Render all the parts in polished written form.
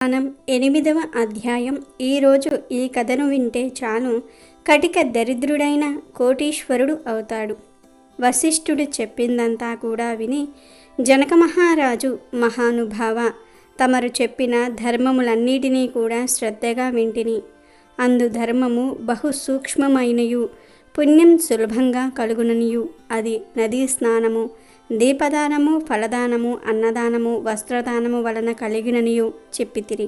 మనం 8వ అధ్యాయం. ఈరోజు ఈ కథను వింటే చాలు, కటిక దరిద్రుడైన కోటీశ్వరుడు అవుతాడు. వశిష్ఠుడు చెప్పిందంతా కూడా విని, జనక మహారాజు, మహానుభావ, తమరు చెప్పిన ధర్మములన్నిటినీ కూడా శ్రద్ధగా వింటిని. అందు ధర్మము బహు సూక్ష్మమైనయు, పుణ్యం సులభంగా కలుగుననియు, అది నదీ స్నానము, దీపదానము, ఫలదానము, అన్నదానము, వస్త్రదానము వలన కలిగిననియు చెప్పితిరి.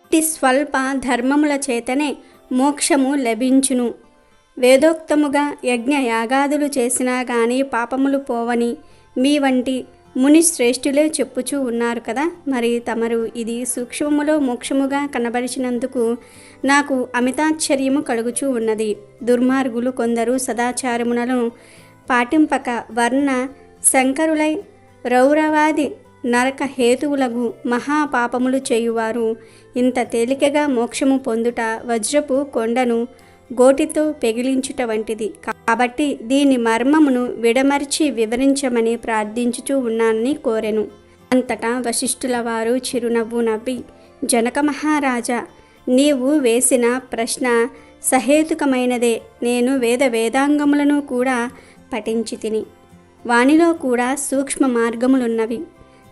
ఇట్టి స్వల్ప ధర్మముల చేతనే మోక్షము లభించును. వేదోక్తముగా యజ్ఞ యాగాదులు చేసినా గాని పాపములు పోవని మీ వంటి ముని శ్రేష్ఠులే చెప్పుచూ ఉన్నారు కదా. మరి తమరు ఇది సూక్ష్మములో మోక్షముగా కనబరిచినందుకు నాకు అమితాశ్చర్యము కలుగుచూ ఉన్నది. దుర్మార్గులు కొందరు సదాచారములను పాటింపక వర్ణ శంకరులై రౌరవాది నరక హేతువులకు మహాపాపములు చేయువారు ఇంత తేలికగా మోక్షము పొందుట వజ్రపు కొండను గోటితో పెగిలించుట వంటిది. కాబట్టి దీని మర్మమును విడమర్చి వివరించమని ప్రార్థించుచూ ఉన్నానని కోరెను. అంతటా వశిష్ఠుల వారు చిరునవ్వు నవ్వి, జనక మహారాజా, నీవు వేసిన ప్రశ్న సహేతుకమైనదే. నేను వేదాంగములను కూడా పఠించి తిని, వానిలో కూడా సూక్ష్మ మార్గములున్నవి.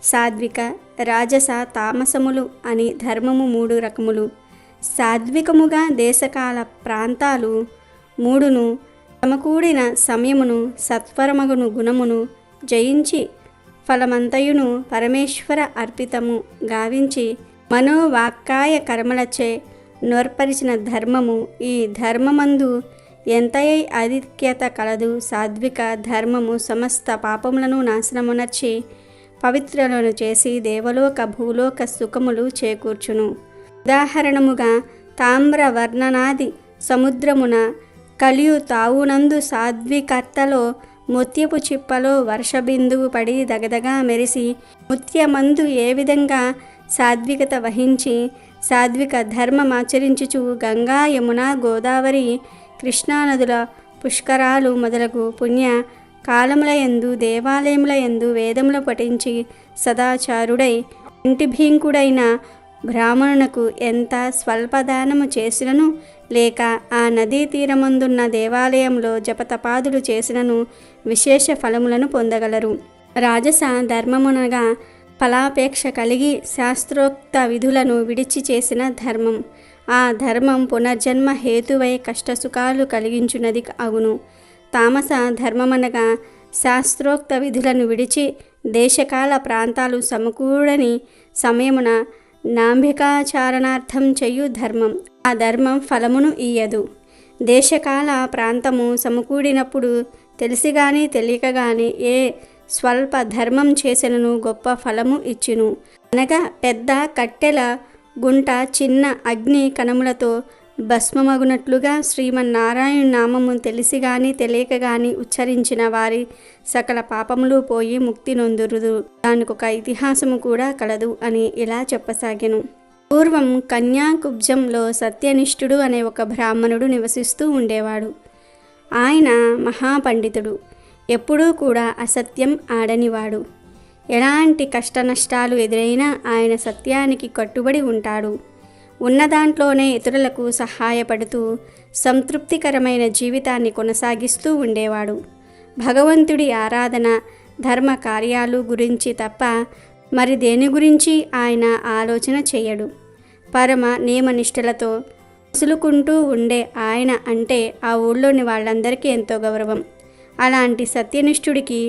సాత్విక, రాజస, తామసములు అని ధర్మము 3 రకములు. సాత్వికముగా దేశకాల ప్రాంతాలు 3ను సమకూడిన సమయమును, సత్వరమగును గుణమును జయించి ఫలమంతయును పరమేశ్వర అర్పితము గావించి మనోవాక్కాయ కర్మలచే నోర్పరిచిన ధర్మము. ఈ ధర్మమందు ఎంతయై ఆధిక్యత కలదు. సాత్విక ధర్మము సమస్త పాపములను నాశనమునర్చి పవిత్రులను చేసి దేవలోక భూలోక సుఖములు చేకూర్చును. ఉదాహరణముగా తామ్రవర్ణనాది సముద్రమున కలియు తావునందు సాత్వికర్తలో ముత్యపు చిప్పలో వర్షబిందువు పడి దగదగా మెరిసి ముత్యమందు ఏ విధంగా సాత్వికత వహించి సాత్విక ధర్మమాచరించుచు గంగా, యమున, గోదావరి, కృష్ణానదుల పుష్కరాలు మొదలగు పుణ్య కాలములయందు దేవాలయములయందు వేదములు పఠించి సదాచారుడై ఇంటిభీంకుడైన బ్రాహ్మణునకు ఎంత స్వల్పదానము చేసినను, లేక ఆ నదీ తీరమందున్న దేవాలయంలో జపతపాదులు చేసినను విశేష ఫలములను పొందగలరు. రాజస ధర్మమునగా ఫలాపేక్ష కలిగి శాస్త్రోక్త విధులను విడిచి చేసిన ధర్మం. ఆ ధర్మం పునర్జన్మ హేతువై కష్టసుఖాలు కలిగించున్నది అగును. తామస ధర్మమనగా శాస్త్రోక్త విధులను విడిచి దేశకాల ప్రాంతాలు సమకూడని సమయమున నాంభికాచారణార్థం చేయు ధర్మం. ఆ ధర్మం ఫలమును ఇయ్యదు. దేశకాల ప్రాంతము సమకూడినప్పుడు తెలిసి గాని తెలియక గాని ఏ స్వల్ప ధర్మం చేసినను గొప్ప ఫలము ఇచ్చును. అనగా పెద్ద కట్టెల గుంట చిన్న అగ్ని కణములతో భస్మమగునట్లుగా శ్రీమన్నారాయణ నామము తెలిసి గాని తెలియక గాని ఉచ్చరించిన వారి సకల పాపములు పోయి ముక్తి నొందురుదు. దానికొక ఇతిహాసము కూడా కలదు అని ఇలా చెప్పసాగెను. పూర్వం కన్యాకుబ్జంలో సత్యనిష్ఠుడు అనే ఒక బ్రాహ్మణుడు నివసిస్తూ ఉండేవాడు. ఆయన మహాపండితుడు. ఎప్పుడూ కూడా అసత్యం ఆడనివాడు. ఎలాంటి కష్ట నష్టాలు ఎదురైనా ఆయన సత్యానికి కట్టుబడి ఉంటాడు. ఉన్న దాంట్లోనే ఇతరులకు సహాయపడుతూ సంతృప్తికరమైన జీవితాన్ని కొనసాగిస్తూ ఉండేవాడు. భగవంతుడి ఆరాధన, ధర్మ కార్యాలు గురించి తప్ప మరి దేని గురించి ఆయన ఆలోచన చేయడు. పరమ నియమనిష్టలతో ముసులుకుంటూ ఉండే ఆయన అంటే ఆ ఊళ్ళోని వాళ్ళందరికీ ఎంతో గౌరవం. అలాంటి సత్యనిష్ఠుడికి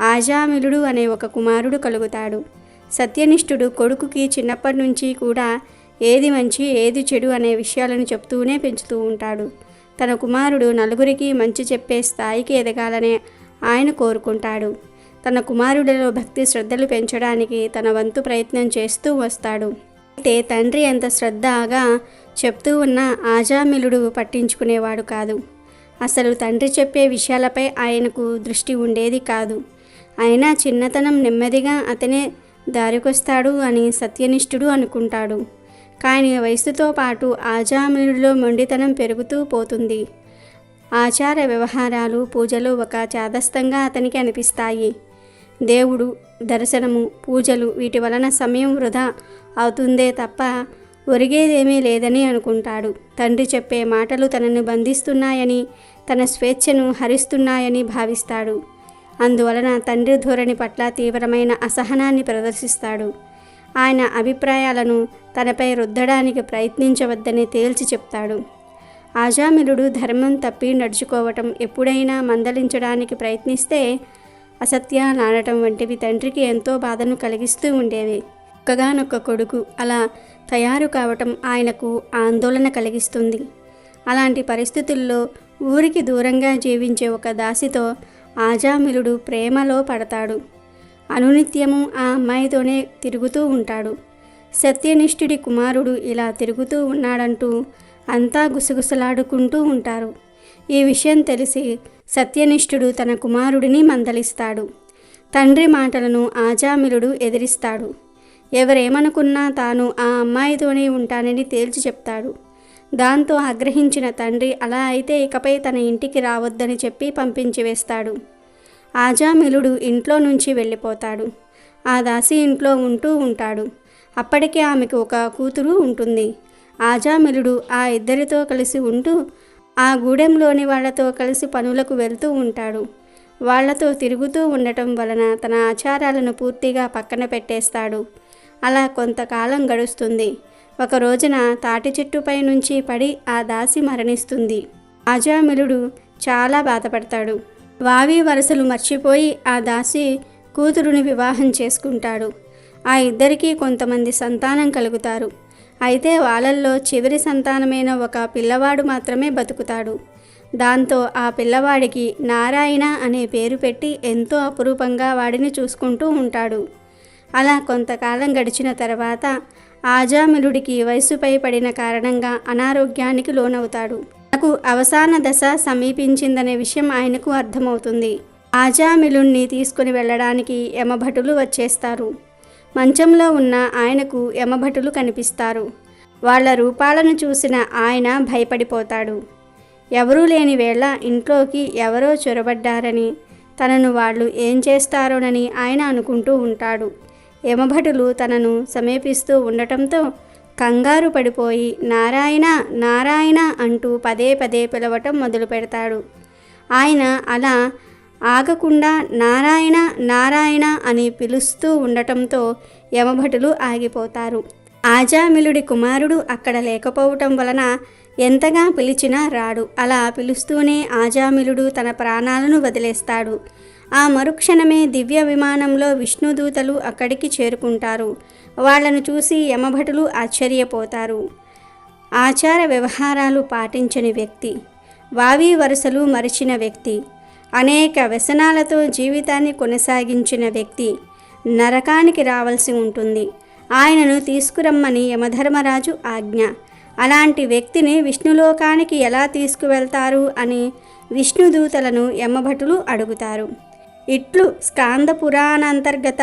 ఆజామిలుడు అనే ఒక కుమారుడు కలుగుతాడు. సత్యనిష్ఠుడు కొడుకుకి చిన్నప్పటి నుంచి కూడా ఏది మంచి ఏది చెడు అనే విషయాలను చెప్తూనే పెంచుతూ ఉంటాడు. తన కుమారుడు నలుగురికి మంచి చెప్పే స్థాయికి ఎదగాలనే ఆయన కోరుకుంటాడు. తన కుమారుడిలో భక్తి శ్రద్ధలు పెంచడానికి తన వంతు ప్రయత్నం చేస్తూ వస్తాడు. అయితే తండ్రి ఎంత శ్రద్ధగా చెప్తూ ఉన్నా ఆజామిలుడు పట్టించుకునేవాడు కాదు. అసలు తండ్రి చెప్పే విషయాలపై ఆయనకు దృష్టి ఉండేది కాదు. అయినా చిన్నతనం నెమ్మదిగా అతనే దారికొస్తాడు అని సత్యనిష్ఠుడు అనుకుంటాడు. కానీ వయసుతో పాటు ఆజామిలుడిలో మొండితనం పెరుగుతూ పోతుంది. ఆచార వ్యవహారాలు, పూజలు ఒక చాదస్తంగా అతనికి అనిపిస్తాయి. దేవుడు దర్శనము, పూజలు వీటి వలన సమయం వృధా అవుతుందే తప్ప ఒరిగేదేమీ లేదని అనుకుంటాడు. తండ్రి చెప్పే మాటలు తనను బంధిస్తున్నాయని, తన స్వేచ్ఛను హరిస్తున్నాయని భావిస్తాడు. అందువలన తండ్రి ధోరణి పట్ల తీవ్రమైన అసహనాన్ని ప్రదర్శిస్తాడు. ఆయన అభిప్రాయాలను తనపై రుద్దడానికి ప్రయత్నించవద్దని తేల్చి చెప్తాడు. ఆజామిలుడు ధర్మం తప్పి నడుచుకోవటం, ఎప్పుడైనా మందలించడానికి ప్రయత్నిస్తే అసత్యాలాడటం వంటివి తండ్రికి ఎంతో బాధను కలిగిస్తూ ఉండేవి. ఒక్కగానొక్క కొడుకు అలా తయారు కావటం ఆయనకు ఆందోళన కలిగిస్తుంది. అలాంటి పరిస్థితుల్లో ఊరికి దూరంగా జీవించే ఒక దాసితో ఆజామిలుడు ప్రేమలో పడతాడు. అనునిత్యము ఆ అమ్మాయితోనే తిరుగుతూ ఉంటాడు. సత్యనిష్ఠుడి కుమారుడు ఇలా తిరుగుతూ ఉన్నాడంటూ అంతా గుసగుసలాడుకుంటూ ఉంటారు. ఈ విషయం తెలిసి సత్యనిష్ఠుడు తన కుమారుడిని మందలిస్తాడు. తండ్రి మాటలను ఆజామిలుడు ఎదిరిస్తాడు. ఎవరేమనుకున్నా తాను ఆ అమ్మాయితోనే ఉంటానని తేల్చి చెప్తాడు. దాంతో ఆగ్రహించిన తండ్రి అలా అయితే ఇకపై తన ఇంటికి రావద్దని చెప్పి పంపించి వేస్తాడు. ఆజామిలుడు ఇంట్లో నుంచి వెళ్ళిపోతాడు. ఆ దాసి ఇంట్లో ఉంటూ ఉంటాడు. అప్పటికే ఆమెకు ఒక కూతురు ఉంటుంది. ఆజామిలుడు ఆ ఇద్దరితో కలిసి ఉంటూ ఆ గూడెంలోని వాళ్లతో కలిసి పనులకు వెళ్తూ ఉంటాడు. వాళ్లతో తిరుగుతూ ఉండటం వలన తన ఆచారాలను పూర్తిగా పక్కన పెట్టేస్తాడు. అలా కొంతకాలం గడుస్తుంది. ఒక రోజున తాటి చెట్టుపై నుంచి పడి ఆ దాసి మరణిస్తుంది. ఆజామిలుడు చాలా బాధపడతాడు. వావి వరసలు మర్చిపోయి ఆ దాసి కూతురుని వివాహం చేసుకుంటాడు. ఆ ఇద్దరికీ కొంతమంది సంతానం కలుగుతారు. అయితే వాళ్ళల్లో చివరి సంతానమైన ఒక పిల్లవాడు మాత్రమే బతుకుతాడు. దాంతో ఆ పిల్లవాడికి నారాయణ అనే పేరు పెట్టి ఎంతో అపురూపంగా వాడిని చూసుకుంటూ ఉంటాడు. అలా కొంతకాలం గడిచిన తర్వాత ఆజామిలుడికి వయసుపై పడిన కారణంగా అనారోగ్యానికి లోనవుతాడు. తనకు అవసాన దశ సమీపించిందనే విషయం ఆయనకు అర్థమవుతుంది. ఆజామిలుణ్ణి తీసుకుని వెళ్ళడానికి యమభటులు వచ్చేస్తారు. మంచంలో ఉన్న ఆయనకు యమభటులు కనిపిస్తారు. వాళ్ళ రూపాలను చూసిన ఆయన భయపడిపోతాడు. ఎవరూ లేని వేళ ఇంట్లోకి ఎవరో చొరబడ్డారని, తనను వాళ్ళు ఏం చేస్తారోనని ఆయన అనుకుంటూ ఉంటాడు. యమభటులు తనను సమీపిస్తూ ఉండటంతో కంగారు పడిపోయి నారాయణ నారాయణ అంటూ పదే పదే పిలవటం మొదలు పెడతాడు. ఆయన అలా ఆగకుండా నారాయణ నారాయణ అని పిలుస్తూ ఉండటంతో యమభటులు ఆగిపోతారు. ఆజామిలుడి కుమారుడు అక్కడ లేకపోవటం వలన ఎంతగా పిలిచినా రాడు. అలా పిలుస్తూనే ఆజామిలుడు తన ప్రాణాలను వదిలేస్తాడు. ఆ మరుక్షణమే దివ్య విమానంలో విష్ణుదూతలు అక్కడికి చేరుకుంటారు. వాళ్లను చూసి యమభటులు ఆశ్చర్యపోతారు. ఆచార వ్యవహారాలు పాటించని వ్యక్తి, వావి వరుసలు మరిచిన వ్యక్తి, అనేక వ్యసనాలతో జీవితాన్ని కొనసాగించిన వ్యక్తి నరకానికి రావాల్సి ఉంటుంది. ఆయనను తీసుకురమ్మని యమధర్మరాజు ఆజ్ఞ. అలాంటి వ్యక్తిని విష్ణులోకానికి ఎలా తీసుకువెళ్తారు అని విష్ణుదూతలను యమభటులు అడుగుతారు. ఇట్లు స్కాంద పురాణాంతర్గత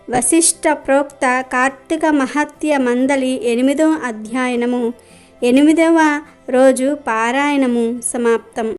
వశిష్ఠ ప్రోక్త కార్తీక మహత్య మందలి 8వ అధ్యాయనము 8వ రోజు పారాయణము సమాప్తం.